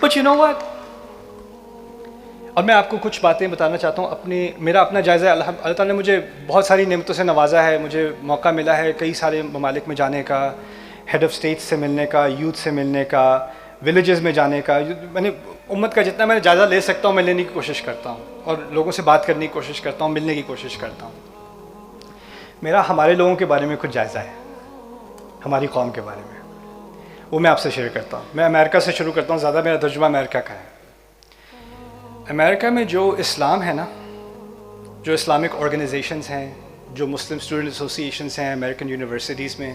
But you know what? اور میں آپ کو کچھ باتیں بتانا چاہتا ہوں میرا اپنا جائزہ. اللہ تعالیٰ نے مجھے بہت ساری نعمتوں سے نوازا ہے. مجھے موقع ملا ہے کئی سارے ممالک میں جانے کا, ہیڈ آف اسٹیٹ سے ملنے کا, یوتھ سے ملنے کا, ولیجز میں جانے کا. میں نے امت کا جتنا میں جائزہ لے سکتا ہوں میں لینے کی کوشش کرتا ہوں, اور لوگوں سے بات کرنے کی کوشش کرتا ہوں, ملنے کی کوشش کرتا ہوں. میرا ہمارے لوگوں کے بارے میں کچھ جائزہ ہے, ہماری قوم کے بارے میں, وہ میں آپ سے شیئر کرتا ہوں. میں امریکہ سے شروع کرتا ہوں, زیادہ میرا ترجمہ امریکہ کا ہے. امریکہ میں جو اسلام ہے نا, جو اسلامک آرگنائزیشنز ہیں, جو مسلم اسٹوڈنٹ ایسوسیشنز ہیں امریکن یونیورسٹیز میں,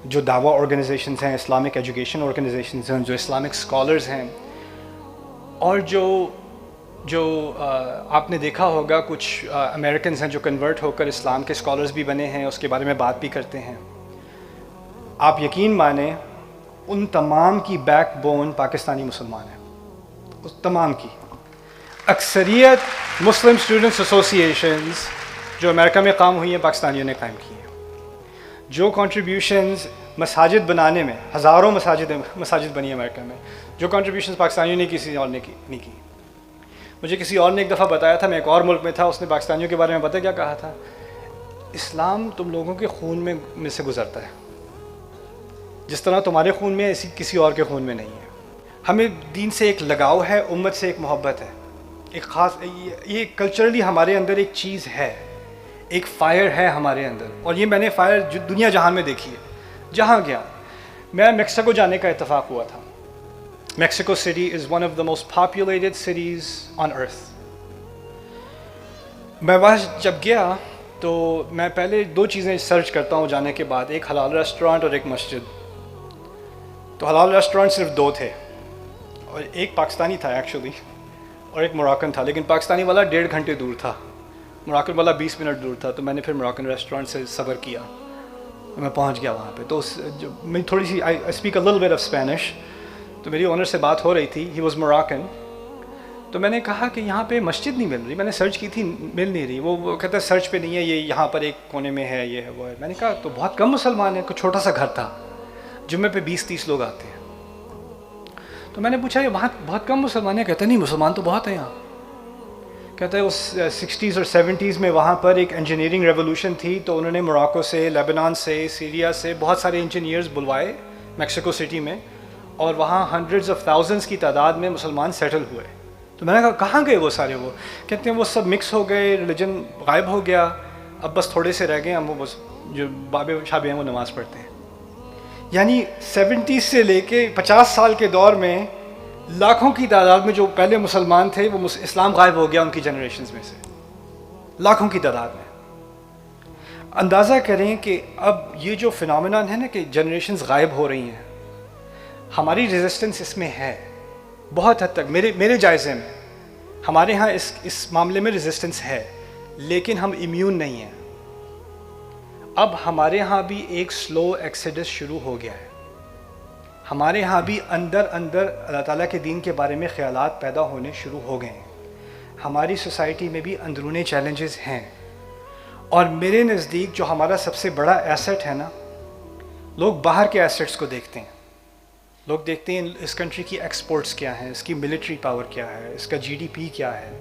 جو دعویٰ آرگنائزیشنز ہیں, اسلامک ایجوکیشن آرگنائزیشنز ہیں, جو اسلامک اسکالرز ہیں, اور جو آپ نے دیکھا ہوگا کچھ امریکنز ہیں جو کنورٹ ہو کر اسلام کے اسکالرز بھی بنے ہیں, اس کے بارے میں بات بھی کرتے ہیں. آپ یقین مانیں ان تمام کی بیک بون پاکستانی مسلمان ہیں, اس تمام کی. اکثریت مسلم اسٹوڈنٹس ایسوسیشنز جو امریکہ میں قائم ہوئی ہیں پاکستانیوں نے قائم کی ہیں. جو کنٹریبیوشنز مساجد بنانے میں, ہزاروں مساجد بنی امریکہ میں, جو کنٹریبیوشنز پاکستانیوں نے کسی اور نے نہیں کی. مجھے کسی اور نے ایک دفعہ بتایا تھا, میں ایک اور ملک میں تھا, اس نے پاکستانیوں کے بارے میں پتہ کیا کہا تھا؟ اسلام تم لوگوں کے خون میں سے گزرتا ہے, جس طرح تمہارے خون میں ایسی کسی اور کے خون میں نہیں ہے. ہمیں دین سے ایک لگاؤ ہے, امت سے ایک محبت ہے, ایک خاص, یہ کلچرلی ہمارے اندر ایک چیز ہے, ایک فائر ہے ہمارے اندر. اور یہ میں نے فائر جو دنیا جہان میں دیکھی ہے. جہاں گیا, میں میکسیکو جانے کا اتفاق ہوا تھا. Mexico City is one of the most populated cities on earth. میں وہاں جب گیا تو میں پہلے دو چیزیں سرچ کرتا ہوں جانے کے بعد, ایک حلال ریسٹورانٹ اور ایک مسجد. تو حلال ریسٹورانٹ صرف دو تھے, اور ایک پاکستانی تھا ایکچولی, اور ایک موراکن تھا. لیکن پاکستانی والا 1.5 گھنٹے دور تھا, موراکن والا 20 منٹ دور تھا. تو میں نے پھر موراکن ریسٹورانٹ سے صبر کیا, میں پہنچ گیا وہاں پہ. تو میں تھوڑی سی I speak a little bit of Spanish. تو میری اونر سے بات ہو رہی تھی, ہی واز موراکن. تو میں نے کہا کہ یہاں پہ مسجد نہیں مل رہی. میں نے سرچ کی تھی, مل نہیں رہی. وہ کہتا ہے سرچ پہ نہیں ہے, یہ یہاں پر ایک کونے میں ہے, یہ ہے وہ ہے. میں نے کہا تو بہت کم مسلمان ہیں, کوئی چھوٹا سا گھر تھا, جمعے پہ 20-30 لوگ آتے ہیں. تو میں نے پوچھا یہ وہاں بہت کم مسلمان ہیں؟ کہتے نہیں مسلمان تو بہت ہیں یہاں. کہتا ہے اس 60s اور 70s میں وہاں پر ایک انجینئرنگ ریولوشن تھی, تو انہوں نے موراکو سے, لیبنان سے, سیریا سے بہت سارے انجینئرز بلوائے میکسیکو سٹی میں, اور وہاں ہنڈریڈز آف تھاؤزنڈس کی تعداد میں مسلمان سیٹل ہوئے. تو میں نے کہا کہاں گئے وہ سارے؟ وہ کہتے ہیں وہ سب مکس ہو گئے, ریلیجن غائب ہو گیا, اب بس تھوڑے سے رہ گئے, ہم وہ بس جو بابے شابے ہیں وہ نماز پڑھتے ہیں. یعنی 70s سے لے کے 50 سال کے دور میں لاکھوں کی تعداد میں جو پہلے مسلمان تھے وہ اسلام غائب ہو گیا ان کی جنریشنز میں سے, لاکھوں کی تعداد میں. اندازہ کریں کہ اب یہ جو فنامنان ہے نا کہ جنریشنز غائب ہو رہی ہیں, ہماری ریزسٹنس اس میں ہے بہت حد تک. میرے جائزے میں ہمارے ہاں اس معاملے میں ریزسٹنس ہے, لیکن ہم امیون نہیں ہیں. اب ہمارے ہاں بھی ایک سلو ایکسیڈس شروع ہو گیا ہے. ہمارے ہاں بھی اندر اللہ تعالیٰ کے دین کے بارے میں خیالات پیدا ہونے شروع ہو گئے ہیں. ہماری سوسائٹی میں بھی اندرونی چیلنجز ہیں. اور میرے نزدیک جو ہمارا سب سے بڑا ایسٹ ہے نا, لوگ باہر کے ایسٹس کو دیکھتے ہیں. لوگ دیکھتے ہیں اس کنٹری کی ایکسپورٹس کیا ہیں, اس کی ملٹری پاور کیا ہے, اس کا GDP کیا ہے.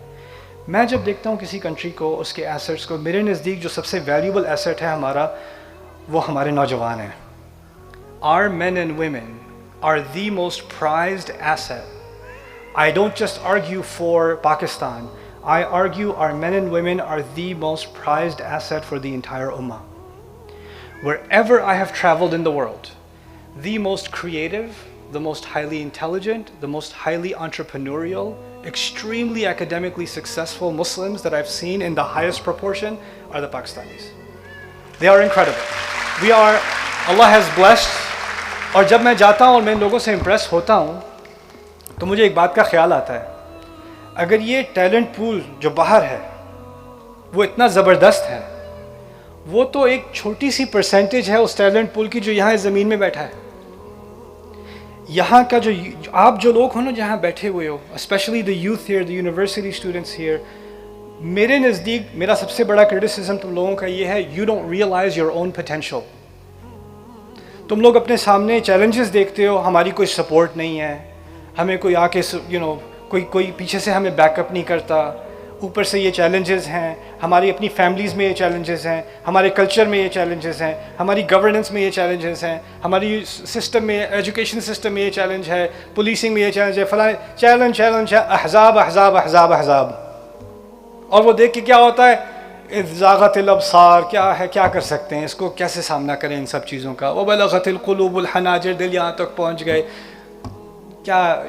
میں جب دیکھتا ہوں کسی کنٹری کو, اس کے ایسٹس کو, میرے نزدیک جو سب سے ویلیوبل ایسٹ ہے ہمارا, وہ ہمارے نوجوان ہیں. Our men and women are the most prized asset. I don't just argue for Pakistan. I argue our men and women are the most prized asset for the entire Ummah. Wherever I have traveled in the world, the most creative, the most highly intelligent, the most highly entrepreneurial, extremely academically successful Muslims that I've seen in the highest proportion are the Pakistanis. They are incredible. Allah has blessed. اور جب میں جاتا ہوں اور میں ان لوگوں سے impress ہوتا ہوں تو مجھے ایک بات کا خیال آتا ہے, اگر یہ ٹیلنٹ پول جو باہر ہے وہ اتنا زبردست ہے, وہ تو ایک چھوٹی سی پرسنٹیج ہے اس ٹیلنٹ پول کی جو یہاں زمین میں بیٹھا ہے. یہاں کا جو آپ جو لوگ ہو نا جہاں بیٹھے ہوئے ہو, especially the youth here, the university students here, میرے نزدیک میرا سب سے بڑا کرٹیسزم تم لوگوں کا یہ ہے, you don't realise your own potential. تم لوگ اپنے سامنے چیلنجز دیکھتے ہو, ہماری کوئی سپورٹ نہیں ہے, ہمیں کوئی آ کے کوئی پیچھے سے ہمیں بیک اپ نہیں کرتا. اوپر سے یہ چیلنجز ہیں, ہماری اپنی فیملیز میں یہ چیلنجز ہیں, ہمارے کلچر میں یہ چیلنجز ہیں, ہماری گورننس میں یہ چیلنجز ہیں, ہماری سسٹم میں, ایجوکیشن سسٹم میں یہ چیلنج ہے, پولیسنگ میں یہ چیلنج ہے, فلاں چیلنج ہے, احزاب احزاب احزاب احزاب. اور وہ دیکھ کے کیا ہوتا ہے, زاغت الابصار, کیا ہے, کیا کر سکتے ہیں اس کو, کیسے سامنا کریں ان سب چیزوں کا. وبلغت القلوب الحناجر, دل یہاں تک پہنچ گئے. کیا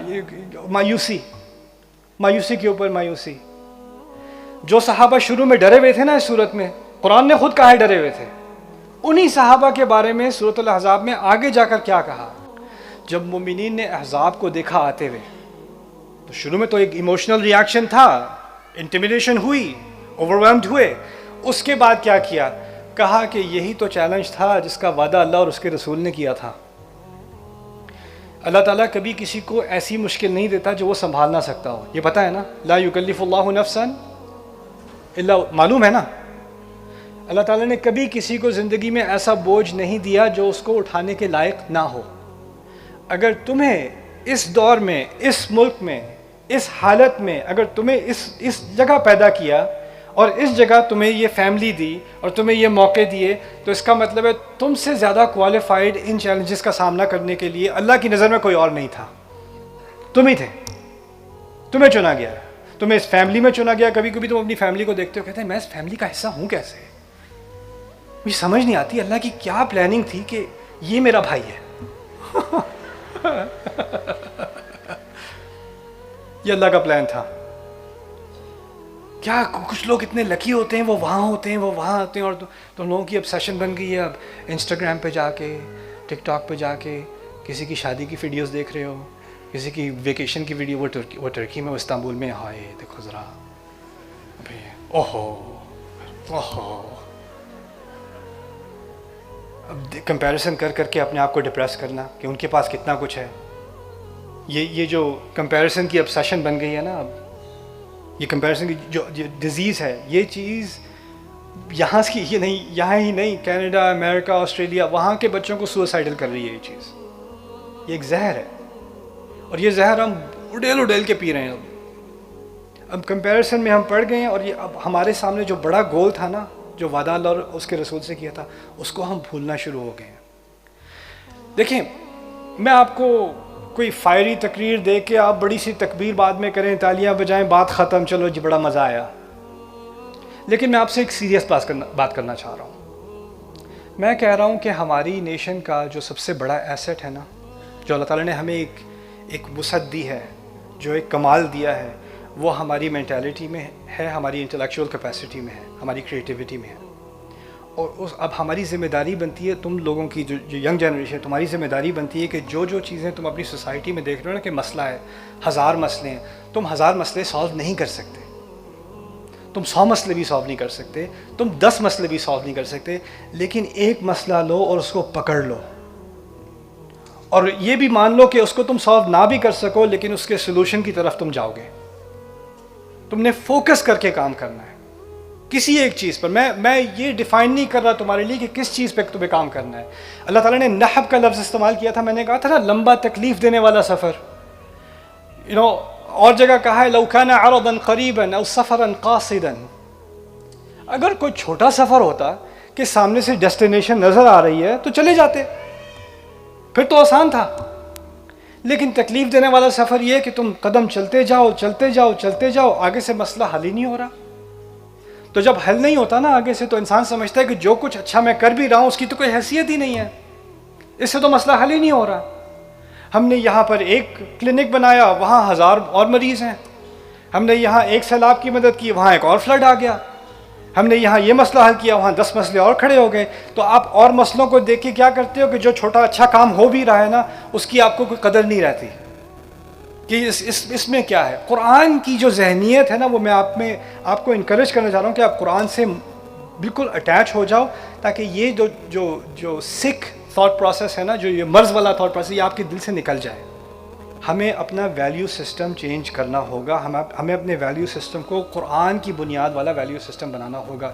مایوسی کے اوپر مایوسی. جو صحابہ شروع میں ڈرے ہوئے تھے نا اس صورت میں, قرآن نے خود کہا ہے ڈرے ہوئے تھے, انہی صحابہ کے بارے میں سورۃ الاحزاب میں آگے جا کر کیا کہا. جب مومنین نے احزاب کو دیکھا آتے ہوئے تو شروع میں تو ایک ایموشنل ریاکشن تھا, انٹیمیڈیشن ہوئی, اوورویلمڈ ہوئے. اس کے بعد کیا کیا, کہا کہ یہی تو چیلنج تھا جس کا وعدہ اللہ اور اس کے رسول نے کیا تھا. اللہ تعالیٰ کبھی کسی کو ایسی مشکل نہیں دیتا جو وہ سنبھال نہ سکتا ہو. یہ پتہ ہے نا, لا یکلف اللہ نفسا الا, معلوم ہے نا, اللہ تعالیٰ نے کبھی کسی کو زندگی میں ایسا بوجھ نہیں دیا جو اس کو اٹھانے کے لائق نہ ہو. اگر تمہیں اس دور میں, اس ملک میں, اس حالت میں, اگر تمہیں اس جگہ پیدا کیا اور اس جگہ تمہیں یہ فیملی دی اور تمہیں یہ موقع دیے, تو اس کا مطلب ہے تم سے زیادہ کوالیفائڈ ان چیلنجز کا سامنا کرنے کے لیے اللہ کی نظر میں کوئی اور نہیں تھا. تم ہی تھے, تمہیں چنا گیا, تمہیں اس فیملی میں چنا گیا. کبھی کبھی تم اپنی فیملی کو دیکھتے ہو, کہتے ہیں میں اس فیملی کا حصہ ہوں کیسے. مجھے سمجھ نہیں آتی اللہ کی کیا پلاننگ تھی کہ یہ میرا بھائی ہے. یہ اللہ کا پلان تھا. کیا کچھ لوگ اتنے لکی ہوتے ہیں, وہ وہاں ہوتے ہیں, وہ وہاں ہوتے ہیں, اور تم لوگوں کی obsession بن گئی ہے اب انسٹاگرام پہ جا کے, ٹک ٹاک پہ جا کے کسی کی شادی کی ویڈیوز دیکھ رہے ہو, کسی کی ویکیشن کی ویڈیو, وہ ترکی میں, وہ استنبول میں, ہائے دیکھو ذرا, اوہو اوہو. اب کمپیریزن کر کر کے اپنے آپ کو ڈپریس کرنا کہ ان کے پاس کتنا کچھ ہے. یہ جو کمپیریزن کی obsession بن گئی ہے نا اب, یہ کمپیریزن کی جو ڈیزیز ہے, یہ چیز یہاں کی یہ نہیں, یہاں ہی نہیں, کینیڈا, امریکہ, آسٹریلیا, وہاں کے بچوں کو سوسائڈل کر رہی ہے یہ چیز. یہ ایک زہر ہے, اور یہ زہر ہم اڈیل کے پی رہے ہیں. اب کمپیریزن میں ہم پڑ گئے ہیں, اور یہ اب ہمارے سامنے جو بڑا گول تھا نا, جو وعدہ اللہ اور اس کے رسول سے کیا تھا, اس کو ہم بھولنا شروع ہو گئے ہیں. دیکھیں, میں آپ کو کوئی فائری تقریر دے کے آپ بڑی سی تکبیر بعد میں کریں, تالیاں بجائیں, بات ختم, چلو جی بڑا مزہ آیا. لیکن میں آپ سے ایک سیریس بات کرنا چاہ رہا ہوں. میں کہہ رہا ہوں کہ ہماری نیشن کا جو سب سے بڑا ایسٹ ہے نا, جو اللہ تعالیٰ نے ہمیں ایک وسعت دی ہے, جو ایک کمال دیا ہے, وہ ہماری مینٹیلٹی میں ہے, ہماری انٹلیکچوئل کیپیسٹی میں ہے, ہماری کریٹیوٹی میں ہے. اور اب ہماری ذمہ داری بنتی ہے, تم لوگوں کی جو ینگ جنریشن, تمہاری ذمہ داری بنتی ہے کہ جو چیزیں تم اپنی سوسائٹی میں دیکھ رہے ہو نا کہ مسئلہ ہے, 1000 مسئلے ہیں, تم 1000 مسئلے سالو نہیں کر سکتے, تم 100 مسئلے بھی سالو نہیں کر سکتے, تم 10 مسئلے بھی سالو نہیں کر سکتے, لیکن ایک مسئلہ لو اور اس کو پکڑ لو, اور یہ بھی مان لو کہ اس کو تم سالو نہ بھی کر سکو, لیکن اس کے سلوشن کی طرف تم جاؤ گے. تم نے فوکس کر کے کام کرنا ہے کسی ایک چیز پر. میں یہ ڈیفائن نہیں کر رہا تمہارے لیے کہ کس چیز پہ تمہیں کام کرنا ہے. اللہ تعالیٰ نے نحب کا لفظ استعمال کیا تھا, میں نے کہا تھا نا لمبا تکلیف دینے والا سفر. اور جگہ کہا ہے لو کان عرضا قریبا او سفرا قاصدا. اگر کوئی چھوٹا سفر ہوتا کہ سامنے سے ڈیسٹینیشن نظر آ رہی ہے تو چلے جاتے, پھر تو آسان تھا. لیکن تکلیف دینے والا سفر یہ ہے کہ تم قدم چلتے جاؤ چلتے جاؤ چلتے جاؤ, آگے سے مسئلہ حل ہی نہیں ہو رہا. تو جب حل نہیں ہوتا نا آگے سے, تو انسان سمجھتا ہے کہ جو کچھ اچھا میں کر بھی رہا ہوں اس کی تو کوئی حیثیت ہی نہیں ہے, اس سے تو مسئلہ حل ہی نہیں ہو رہا. ہم نے یہاں پر ایک کلینک بنایا, وہاں 1000 اور مریض ہیں. ہم نے یہاں ایک سیلاب کی مدد کی, وہاں ایک اور فلڈ آ گیا. ہم نے یہاں یہ مسئلہ حل کیا, وہاں 10 مسئلے اور کھڑے ہو گئے. تو آپ اور مسئلوں کو دیکھ کے کیا کرتے ہو کہ جو چھوٹا اچھا کام ہو بھی رہا ہے نا, اس کی آپ کو کوئی قدر نہیں رہتی کہ اس میں کیا ہے. قرآن کی جو ذہنیت ہے نا, وہ میں آپ کو انکریج کرنا چاہ رہا ہوں کہ آپ قرآن سے بالکل اٹیچ ہو جاؤ, تاکہ یہ جو سکھ تھاٹ پروسیس ہے نا, جو یہ مرض والا تھاٹ پروسیس, یہ آپ کے دل سے نکل جائے. ہمیں اپنا ویلیو سسٹم چینج کرنا ہوگا, ہمیں اپنے ویلیو سسٹم کو قرآن کی بنیاد والا ویلیو سسٹم بنانا ہوگا.